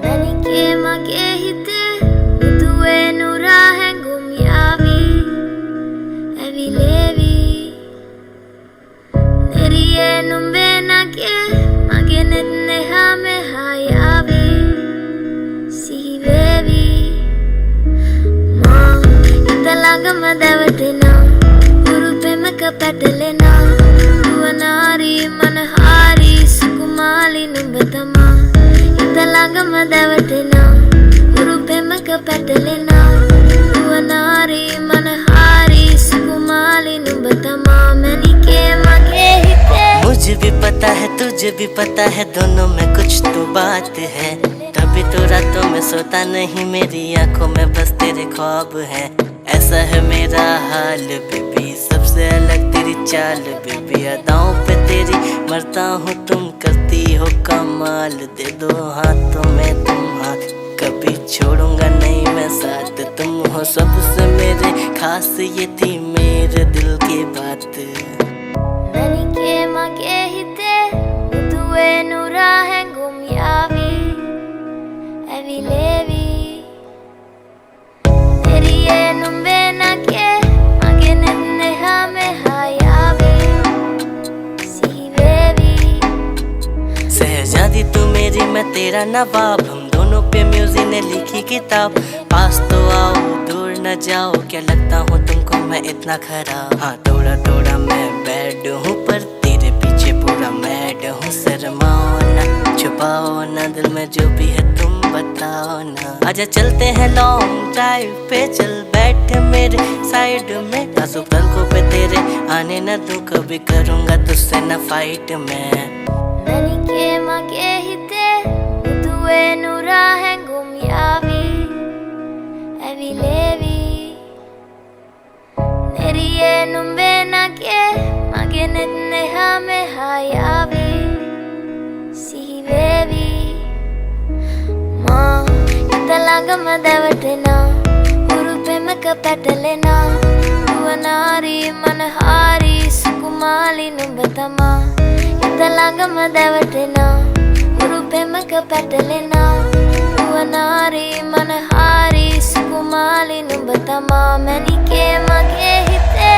ನನಗೆ ಮಗೆ ಹಿತೆ ಮುದುವೇನು ರಾಹೆಂಗುಮ್ ಯಾವಿ ಎವಿಲೇವಿ ನೆರಿಯೇನು ಬೇನಗೆ ಮಗೆ ನೆನ್ನೆ ಹಾಮೆ ಹಾಯಾವಿ ಸಿಹಿವೇವಿ ಮಾ ಇತಲಾಂಗಮ ದವಟೆನಾ ಗುರುಪೆಮಕ ಪಟಲೆನಾ ಯುವನಾರಿ ಮನಹಾರಿ ಸುಕುಮಾಲಿ ನುಂಬತಮ ಇತಲಾಂಗಮ ದವಟೆನಾ ಗುರುಪೆಮಕ ಪಟಲೆನಾ ಯುವನಾರಿ ಮನಹಾರಿ सुकुमाली नुबतमा मैंने के मगे हिते। मुझे भी पता है तुझे भी पता है दोनों में कुछ तो बात है, तभी तो रातों में सोता नहीं मेरी आंखों में बस तेरे ख्वाब है। ऐसा है मेरा हाल बेबी, सबसे अलग तेरी चाल बेबी, अदाओं पे तेरी मरता हूँ तुम करती हो कमाल। दे दो हाथों में तुम हाथ, कभी छोड़ूंगा नहीं मैं साथ, तुम हो सबसे मेरे खास, ये थी मेरे दिल की बात। मैंने के मगे हिते मुदुवेनु राहेंगुम यावी एविलेवी नेरियेनु बेनगे मगे नेन्ने हामे हायावी सिहिवेवी। शहजादी तू मेरी मैं तेरा नवाब, हम दोनों पे म्यूजिक ने लिखी किताब। पास तो आओ दूर न जाओ, क्या लगता हूँ तुमको मैं इतना खराब। हाँ थोड़ा थोड़ा मैं बैड हूँ पर तेरे पीछे पूरा मैड हूँ। शर्माओ ना छुपाओ ना दिल में जो भी है तुम बताओ ना। आजा चलते हैं लॉन्ग ड्राइव पे, चल बैठ मेरे साइड में, आंसू पलकों पे तेरे आने न दूँ, कभी करूँगा तुझसे न फाइट में। मैंने के मगे हिते मुदुवेनु राहेंगुम यावी एविलेवी नेरियेनु बेनगे मगे नेन्ने हामे हायावी सिहिवेवी मा इतलांगम दवटೆನಾ ಗುರುಪೆಮಕ ಪಟಲೆನಾ ಯುವನಾರಿ ಮನಹಾರಿ ಸುಕುಮಾಲಿ ನುಂಬತಮ ಇತಲಾಂಗಮ ದವಟೆನಾ ಗುರುಪೆಮಕ ಪಟಲೆನಾ ಯುವನಾರಿ ಮನಹಾರಿ सुकुमाली नुबतमा मैंने के मगे हिते।